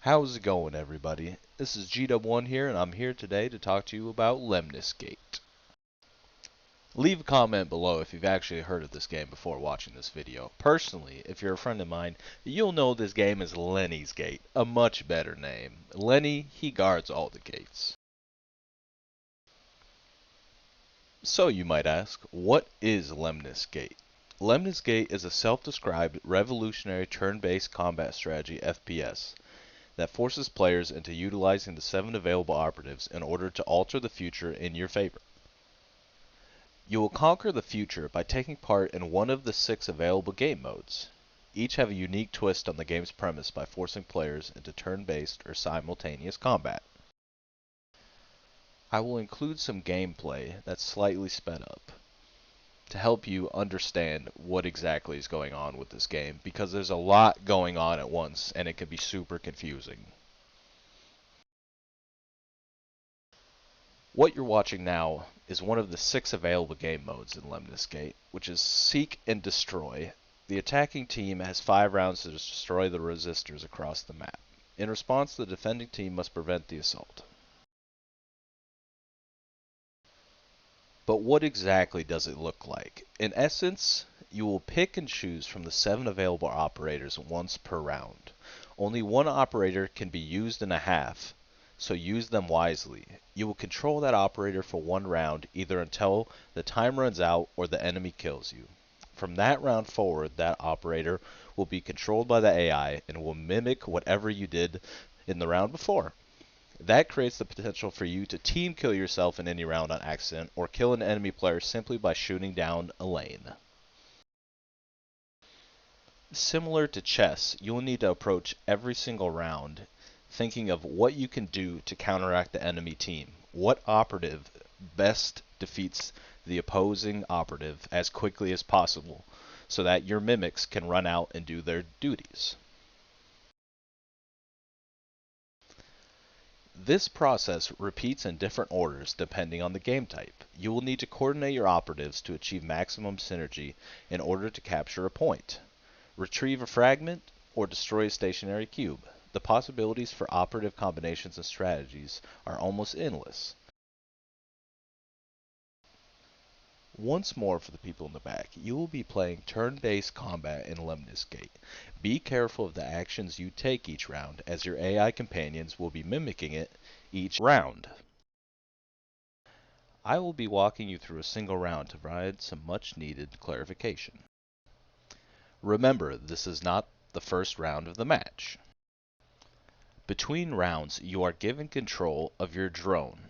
How's it going, everybody? This is GW1 here, and I'm here today to talk to you about Lemnis. Leave a comment below if you've actually heard of this game before watching this video. Personally, if you're a friend of mine, you'll know this game is Lenny's Gate, a much better name. Lenny, he guards all the gates. So you might ask, what is Lemnis Gate? Lemnis Gate is a self-described revolutionary turn-based combat strategy FPS that forces players into utilizing the 7 available operatives in order to alter the future in your favor. You will conquer the future by taking part in one of the 6 available game modes. Each have a unique twist on the game's premise by forcing players into turn-based or simultaneous combat. I will include some gameplay that's slightly sped up to help you understand what exactly is going on with this game, because there's a lot going on at once and it can be super confusing. What you're watching now is one of the 6 available game modes in Lemnis Gate, which is Seek and Destroy. The attacking team has 5 rounds to destroy the resistors across the map. In response, the defending team must prevent the assault. But what exactly does it look like? In essence, you will pick and choose from the 7 available operators once per round. Only one operator can be used in a half, so use them wisely. You will control that operator for 1 round, either until the time runs out or the enemy kills you. From that round forward, that operator will be controlled by the AI and will mimic whatever you did in the round before. That creates the potential for you to team kill yourself in any round on accident, or kill an enemy player simply by shooting down a lane. Similar to chess, you will need to approach every single round thinking of what you can do to counteract the enemy team. What operative best defeats the opposing operative as quickly as possible, so that your mimics can run out and do their duties. This process repeats in different orders depending on the game type. You will need to coordinate your operatives to achieve maximum synergy in order to capture a point, retrieve a fragment, or destroy a stationary cube. The possibilities for operative combinations and strategies are almost endless. Once more for the people in the back, you will be playing turn-based combat in Lemnis Gate. Be careful of the actions you take each round, as your AI companions will be mimicking it each round. I will be walking you through a single round to provide some much-needed clarification. Remember, this is not the first round of the match. Between rounds, you are given control of your drone.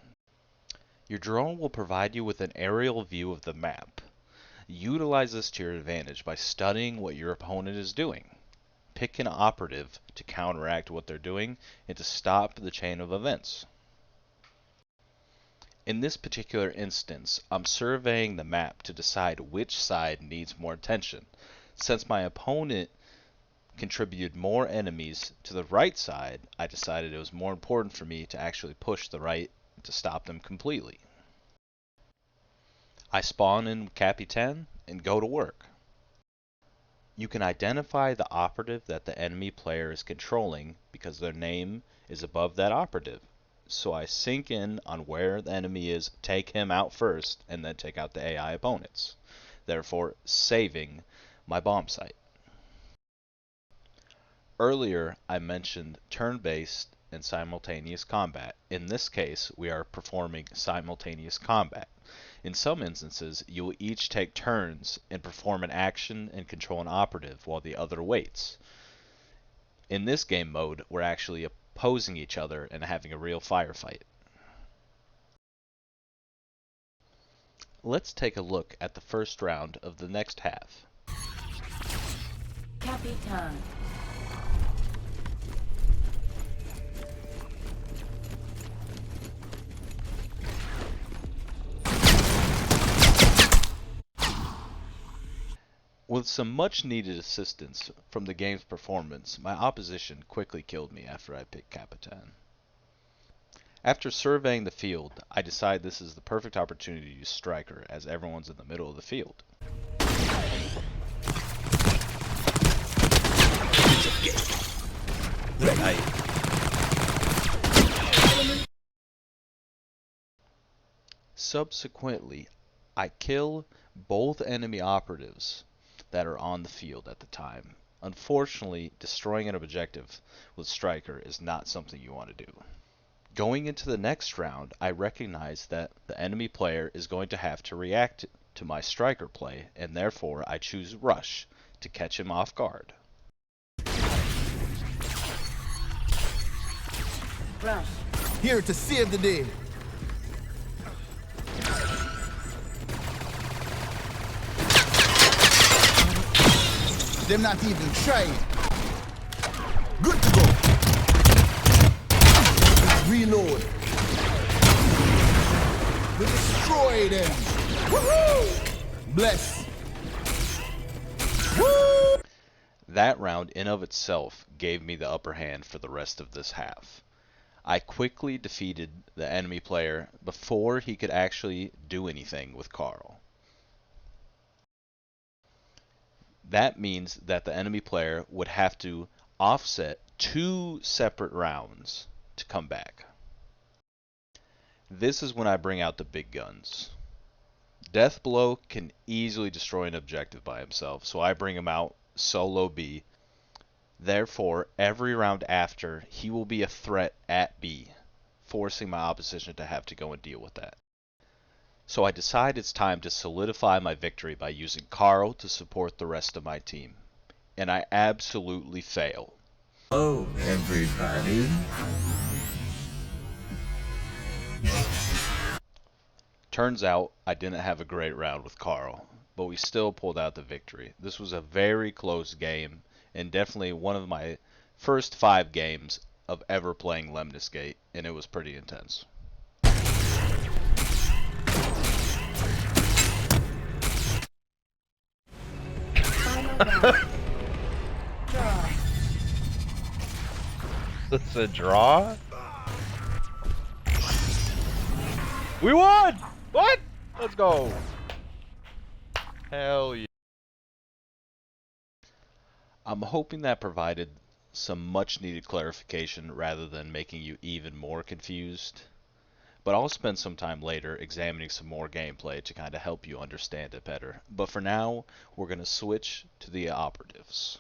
Your drone will provide you with an aerial view of the map. Utilize this to your advantage by studying what your opponent is doing. Pick an operative to counteract what they're doing and to stop the chain of events. In this particular instance, I'm surveying the map to decide which side needs more attention. Since my opponent contributed more enemies to the right side, I decided it was more important for me to actually push the right to stop them completely. I spawn in Capitan and go to work. You can identify the operative that the enemy player is controlling because their name is above that operative. So I sync in on where the enemy is, take him out first, and then take out the AI opponents, therefore saving my bomb site. Earlier, I mentioned turn-based and simultaneous combat. In this case, we are performing simultaneous combat. In some instances, you will each take turns and perform an action and control an operative while the other waits. In this game mode, we're actually opposing each other and having a real firefight. Let's take a look at the first round of the next half. Capitan. With some much needed assistance from the game's performance, my opposition quickly killed me after I picked Capitan. After surveying the field, I decide this is the perfect opportunity to use Striker, as everyone's in the middle of the field. Subsequently, I kill both enemy operatives that are on the field at the time. Unfortunately, destroying an objective with Striker is not something you want to do. Going into the next round, I recognize that the enemy player is going to have to react to my Striker play, and therefore I choose Rush to catch him off guard. Rush. Here to save the day. Them not even trying. Good to go. Reload. We destroy them. Woohoo! Bless. Woo! That round in of itself gave me the upper hand for the rest of this half. I quickly defeated the enemy player before he could actually do anything with Carl. That means that the enemy player would have to offset 2 separate rounds to come back. This is when I bring out the big guns. Deathblow can easily destroy an objective by himself, so I bring him out solo B. Therefore, every round after, he will be a threat at B, forcing my opposition to have to go and deal with that. So I decide it's time to solidify my victory by using Carl to support the rest of my team. And I absolutely fail. Hello, everybody. Turns out I didn't have a great round with Carl, but we still pulled out the victory. This was a very close game, and definitely one of my first 5 games of ever playing Lemnis Gate, and it was pretty intense. Draw. It's a draw? We won! What? Let's go. Hell yeah. I'm hoping that provided some much needed clarification rather than making you even more confused. But I'll spend some time later examining some more gameplay to kind of help you understand it better. But for now, we're going to switch to the operatives.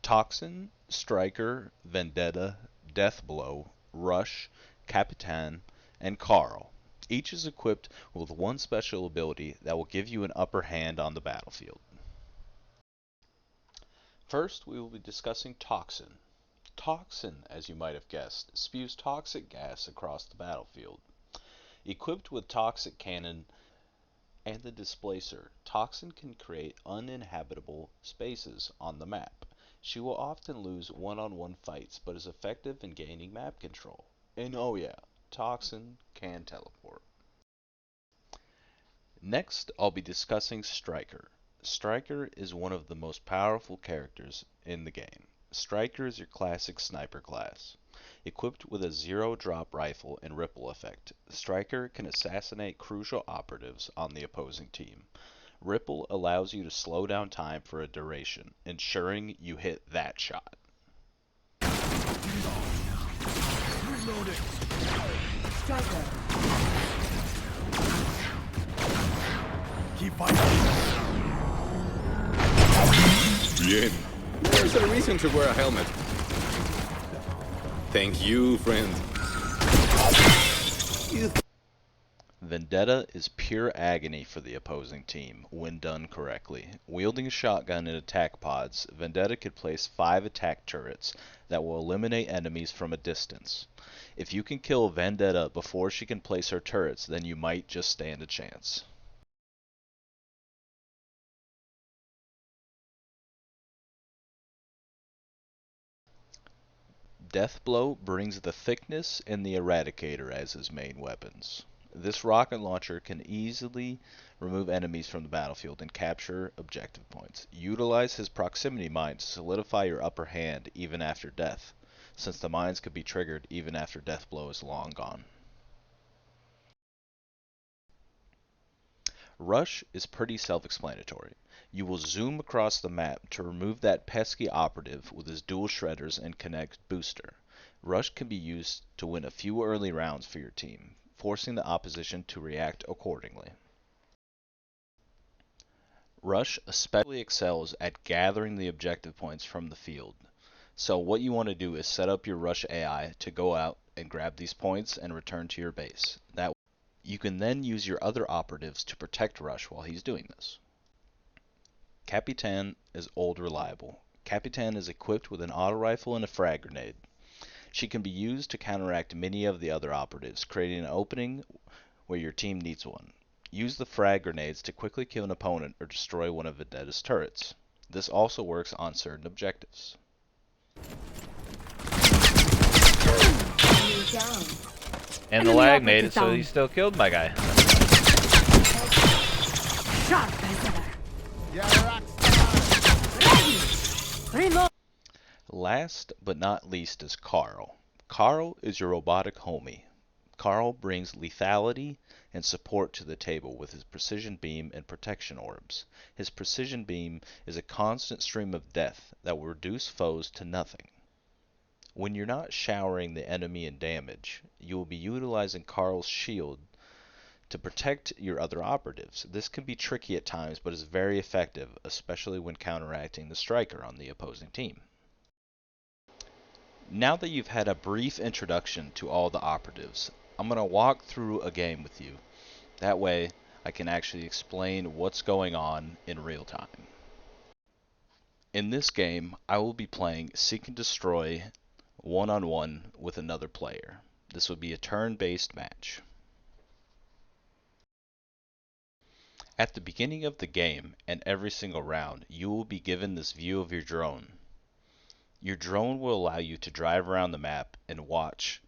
Toxin, Striker, Vendetta, Deathblow, Rush, Capitan, and Carl. Each is equipped with one special ability that will give you an upper hand on the battlefield. First, we will be discussing Toxin. Toxin, as you might have guessed, spews toxic gas across the battlefield. Equipped with Toxic Cannon and the Displacer, Toxin can create uninhabitable spaces on the map. She will often lose one-on-one fights, but is effective in gaining map control. And oh yeah, Toxin can teleport. Next, I'll be discussing Striker. Striker is one of the most powerful characters in the game. Striker is your classic sniper class. Equipped with a zero-drop rifle and ripple effect, Striker can assassinate crucial operatives on the opposing team. Ripple allows you to slow down time for a duration, ensuring you hit that shot. Striker. Keep fighting. Bien. There's a reason to wear a helmet. Thank you, friend. Vendetta is pure agony for the opposing team when done correctly. Wielding a shotgun in attack pods, Vendetta could place 5 attack turrets that will eliminate enemies from a distance. If you can kill Vendetta before she can place her turrets, then you might just stand a chance. Deathblow brings the Thickness and the Eradicator as his main weapons. This rocket launcher can easily remove enemies from the battlefield and capture objective points. Utilize his proximity mine to solidify your upper hand even after death, since the mines could be triggered even after Deathblow is long gone. Rush is pretty self-explanatory. You will zoom across the map to remove that pesky operative with his dual shredders and connect booster. Rush can be used to win a few early rounds for your team, forcing the opposition to react accordingly. Rush especially excels at gathering the objective points from the field. So what you want to do is set up your Rush AI to go out and grab these points and return to your base. That you can then use your other operatives to protect Rush while he's doing this. Capitan is old reliable. Capitan is equipped with an auto rifle and a frag grenade. She can be used to counteract many of the other operatives, creating an opening where your team needs one. Use the frag grenades to quickly kill an opponent or destroy one of Vendetta's turrets. This also works on certain objectives. Enemy down. And the Enemy lag made operator it so down. he still killed my guy. Sharp as ever. Yeah, rock star. Ready. Reload. Last but not least is Carl. Carl is your robotic homie. Carl brings lethality and support to the table with his precision beam and protection orbs. His precision beam is a constant stream of death that will reduce foes to nothing. When you're not showering the enemy in damage, you will be utilizing Carl's shield to protect your other operatives. This can be tricky at times, but is very effective, especially when counteracting the striker on the opposing team. Now that you've had a brief introduction to all the operatives, I'm going to walk through a game with you. That way, I can actually explain what's going on in real time. In this game, I will be playing Seek and Destroy one-on-one with another player. This will be a turn-based match. At the beginning of the game and every single round, you will be given this view of your drone. Your drone will allow you to drive around the map and watch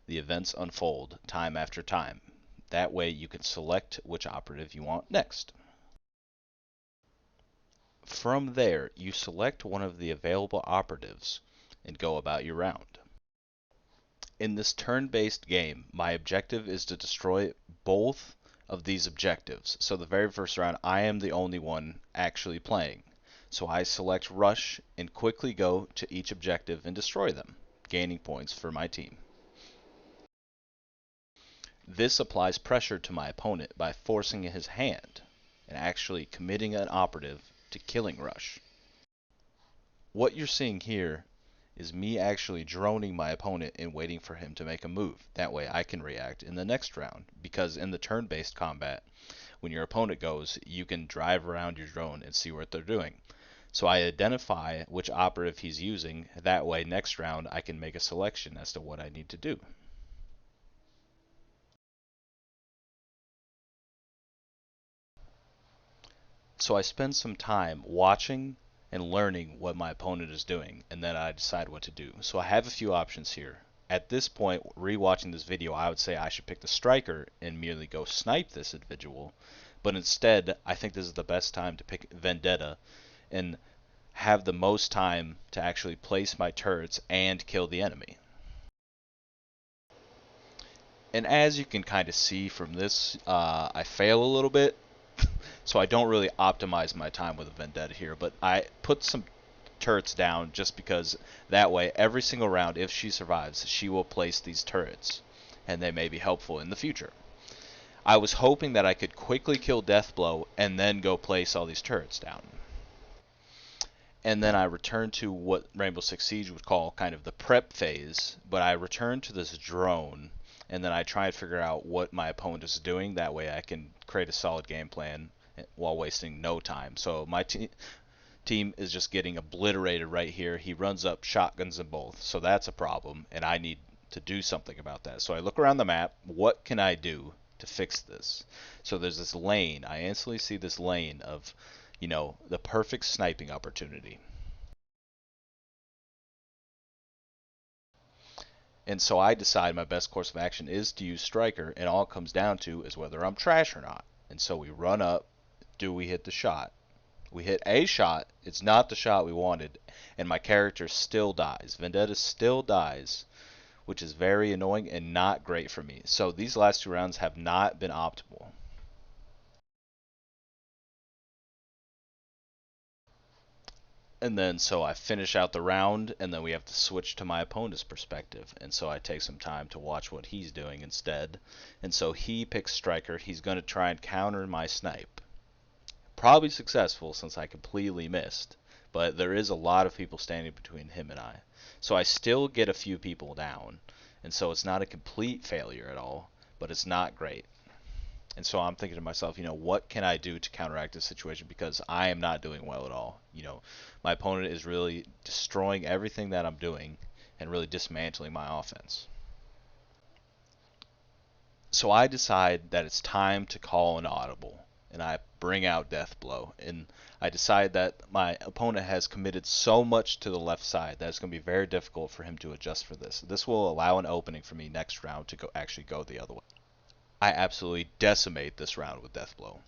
the events unfold time after time. That way you can select which operative you want next. From there, you select one of the available operatives and go about your round. In this turn-based game, my objective is to destroy both of these objectives. So the very first round, I am the only one actually playing. So I select Rush and quickly go to each objective and destroy them, gaining points for my team. This applies pressure to my opponent by forcing his hand and actually committing an operative to killing Rush. What you're seeing here is me actually droning my opponent and waiting for him to make a move. That way I can react in the next round, because in the turn-based combat, when your opponent goes, you can drive around your drone and see what they're doing. So I identify which operative he's using. That way next round I can make a selection as to what I need to do. So I spend some time watching and learning what my opponent is doing, and then I decide what to do. So I have a few options here. At this point, rewatching this video, I would say I should pick the striker and merely go snipe this individual. But instead, I think this is the best time to pick Vendetta and have the most time to actually place my turrets and kill the enemy. And as you can kind of see from this, I fail a little bit. So I don't really optimize my time with a Vendetta here, but I put some turrets down just because that way every single round, if she survives, she will place these turrets, and they may be helpful in the future. I was hoping that I could quickly kill Deathblow and then go place all these turrets down. And then I return to what Rainbow Six Siege would call kind of the prep phase, but I return to this drone, and then I try and figure out what my opponent is doing. That way I can create a solid game plan while wasting no time. So my team is just getting obliterated right here. He runs up shotguns in both, so that's a problem, and I need to do something about that. So I look around the map. What can I do to fix this? So there's this lane. I instantly see this lane of, you know, the perfect sniping opportunity. And so I decide my best course of action is to use Striker, and all it comes down to is whether I'm trash or not. And so we run up. Do we hit the shot? We hit a shot. It's not the shot we wanted, and my character still dies. Vendetta still dies, which is very annoying and not great for me. So these last two rounds have not been optimal. And then so I finish out the round, and then we have to switch to my opponent's perspective. And so I take some time to watch what he's doing instead. And so he picks Striker. He's going to try and counter my snipe. Probably successful since I completely missed. But there is a lot of people standing between him and I. So I still get a few people down. And so it's not a complete failure at all, but it's not great. And so I'm thinking to myself, what can I do to counteract this situation? Because I am not doing well at all. My opponent is really destroying everything that I'm doing and really dismantling my offense. So I decide that it's time to call an audible, and I bring out Death Blow. And I decide that my opponent has committed so much to the left side that it's going to be very difficult for him to adjust for this. This will allow an opening for me next round to actually go the other way. I absolutely decimate this round with Death Blow.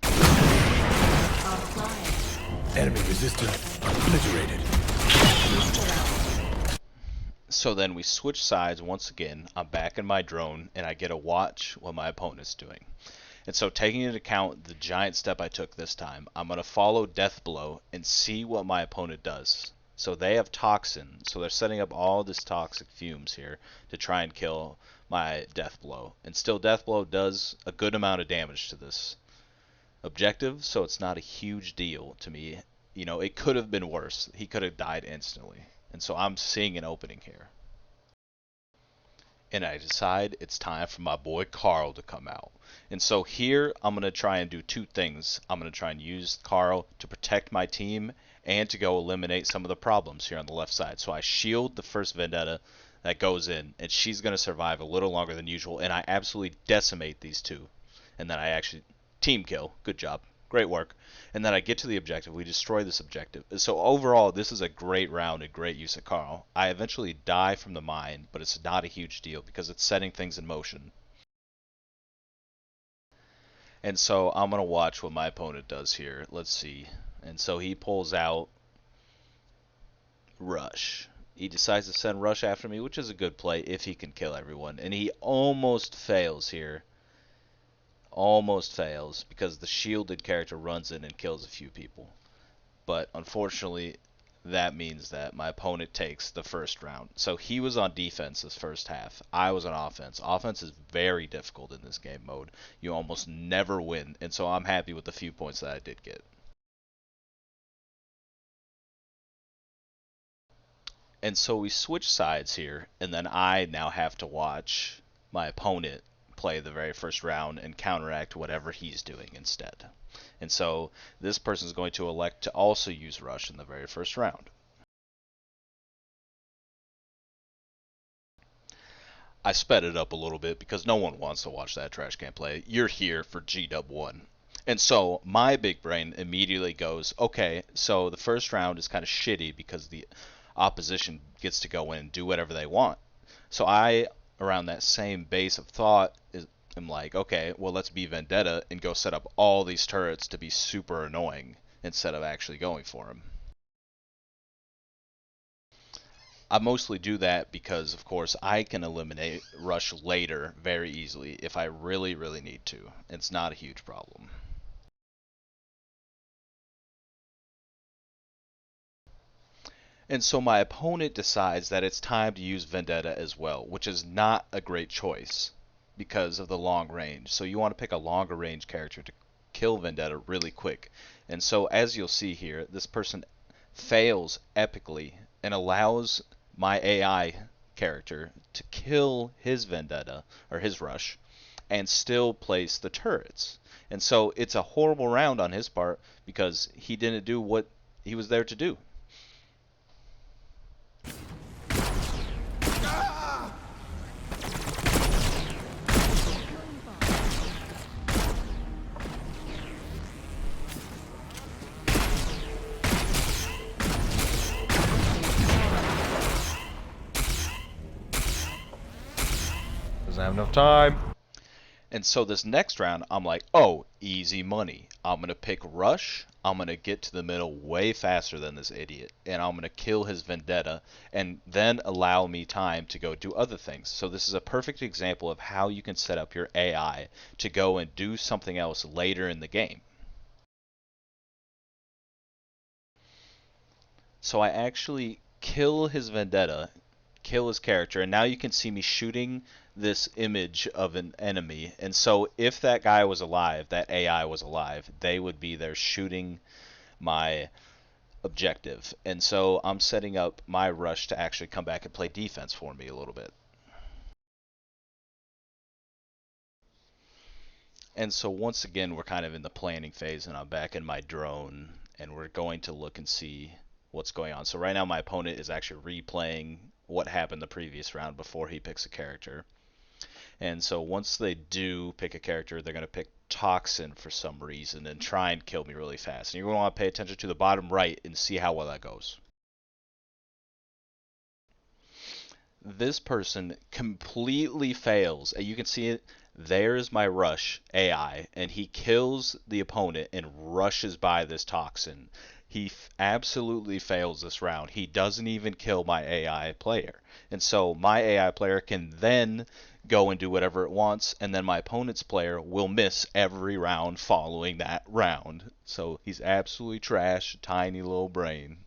Enemy resistant obliterated. So then we switch sides once again. I'm back in my drone, and I get to watch what my opponent's doing. And so taking into account the giant step I took this time, I'm going to follow Death Blow and see what my opponent does. So they have Toxin, so they're setting up all this toxic fumes here to try and kill my Death Blow. And still Death Blow does a good amount of damage to this objective, so it's not a huge deal to me. It could have been worse. He could have died instantly. And so I'm seeing an opening here. And I decide it's time for my boy Carl to come out. And so here I'm going to try and do two things. I'm going to try and use Carl to protect my team and to go eliminate some of the problems here on the left side. So I shield the first Vendetta that goes in, and she's going to survive a little longer than usual, and I absolutely decimate these two. And then I actually team kill. Good job. Great work. And then I get to the objective. We destroy this objective. So overall, this is a great round and great use of Carl. I eventually die from the mine, but it's not a huge deal because it's setting things in motion. And so I'm going to watch what my opponent does here. Let's see. And so he pulls out Rush. He decides to send Rush after me, which is a good play if he can kill everyone. And he almost fails here. Almost fails because the shielded character runs in and kills a few people. But unfortunately, that means that my opponent takes the first round. So he was on defense this first half. I was on offense. Offense is very difficult in this game mode. You almost never win. And so I'm happy with the few points that I did get. And so we switch sides here, and then I now have to watch my opponent play the very first round and counteract whatever he's doing instead. And so this person is going to elect to also use Rush in the very first round. I sped it up a little bit because no one wants to watch that trash can play. You're here for GW1. And so my big brain immediately goes, okay, so the first round is kind of shitty because the opposition gets to go in and do whatever they want. So I, around that same base of thought, am like, okay, well, let's be Vendetta and go set up all these turrets to be super annoying instead of actually going for them. I mostly do that because, of course, I can eliminate Rush later very easily if I really, really need to. It's not a huge problem. And so my opponent decides that it's time to use Vendetta as well, which is not a great choice because of the long range. So you want to pick a longer range character to kill Vendetta really quick. And so as you'll see here, this person fails epically and allows my AI character to kill his Vendetta, or his Rush, and still place the turrets. And so it's a horrible round on his part because he didn't do what he was there to do. Doesn't have enough time. And so this next round, I'm like, oh, easy money. I'm going to pick Rush. I'm going to get to the middle way faster than this idiot. And I'm going to kill his Vendetta and then allow me time to go do other things. So this is a perfect example of how you can set up your AI to go and do something else later in the game. So I actually kill his vendetta, kill his character, and now you can see me shooting this image of an enemy. And so if that guy was alive, that AI was alive, they would be there shooting my objective. And so I'm setting up my rush to actually come back and play defense for me a little bit. And so once again, we're kind of in the planning phase, and I'm back in my drone, and we're going to look and see what's going on. So right now my opponent is actually replaying what happened the previous round before he picks a character. And so once they do pick a character, they're going to pick Toxin for some reason and try and kill me really fast. And you're going to want to pay attention to the bottom right and see how well that goes. This person completely fails. And you can see it. There's my rush AI, and he kills the opponent and rushes by this Toxin. He absolutely fails this round. He doesn't even kill my AI player. And so my AI player can then go and do whatever it wants, and then my opponent's player will miss every round following that round. So he's absolutely trash, tiny little brain.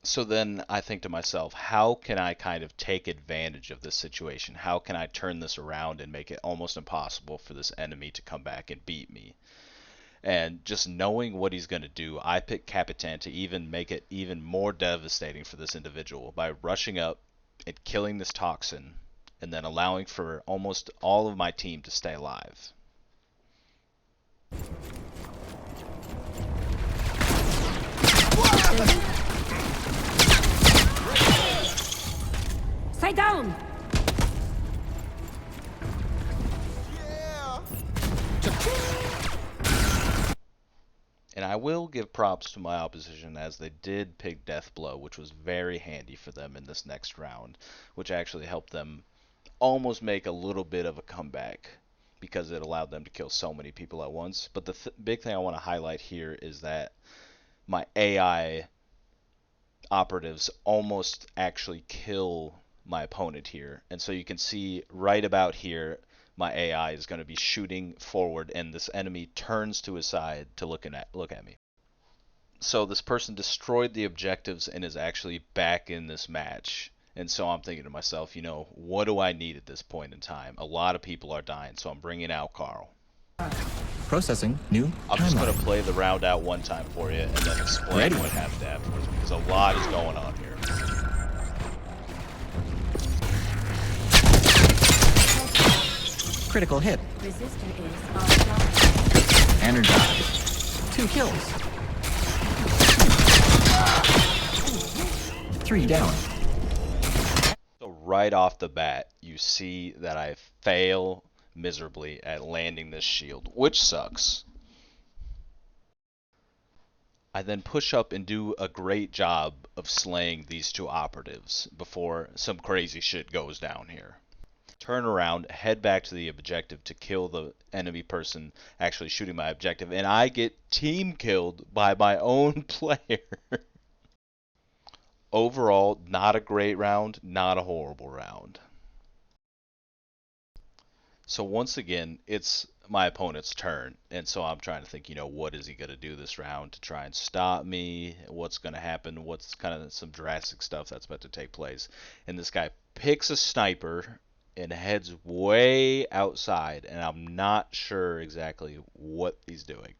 So then I think to myself, how can I kind of take advantage of this situation? How can I turn this around and make it almost impossible for this enemy to come back and beat me? And just knowing what he's going to do, I pick Capitan to even make it even more devastating for this individual by rushing up and killing this Toxin and then allowing for almost all of my team to stay alive. Stay down! And I will give props to my opposition as they did pick Death Blow, which was very handy for them in this next round, which actually helped them almost make a little bit of a comeback because it allowed them to kill so many people at once. But the big thing I want to highlight here is that my AI operatives almost actually kill my opponent here. And so you can see right about here, my AI is going to be shooting forward, and this enemy turns to his side to look at me. So this person destroyed the objectives and is actually back in this match. And so I'm thinking to myself, you know, what do I need at this point in time? A lot of people are dying, so I'm bringing out Carl. Processing new I'm just going timeline. to play the round out one time for you and then explain Ready. what happened afterwards, because a lot is going on here. Critical hit. Resistor is offline. Energized. 2 kills. 3 down. So right off the bat, you see that I fail miserably at landing this shield, which sucks. I then push up and do a great job of slaying these 2 operatives before some crazy shit goes down here. Turn around, head back to the objective to kill the enemy person actually shooting my objective, and I get team killed by my own player. Overall, not a great round, not a horrible round. So once again, it's my opponent's turn, and so I'm trying to think, you know, what is he going to do this round to try and stop me? What's going to happen? What's kind of some drastic stuff that's about to take place? And this guy picks a sniper and heads way outside, and I'm not sure exactly what he's doing.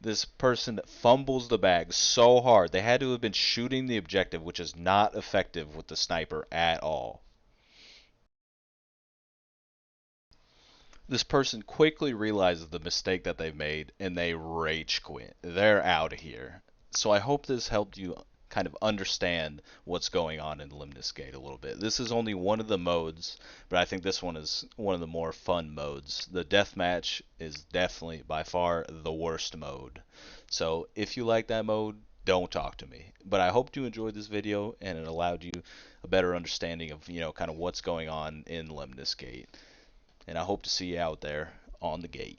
This person fumbles the bag so hard. They had to have been shooting the objective, which is not effective with the sniper at all. This person quickly realizes the mistake that they've made and they rage quit. They're out of here. So I hope this helped you kind of understand what's going on in Lemnis Gate a little bit. This is only one of the modes, but I think this one is one of the more fun modes. The deathmatch is definitely by far the worst mode. So if you like that mode, don't talk to me. But I hope you enjoyed this video and it allowed you a better understanding of, you know, kind of what's going on in Lemnis Gate. And I hope to see you out there on the gate.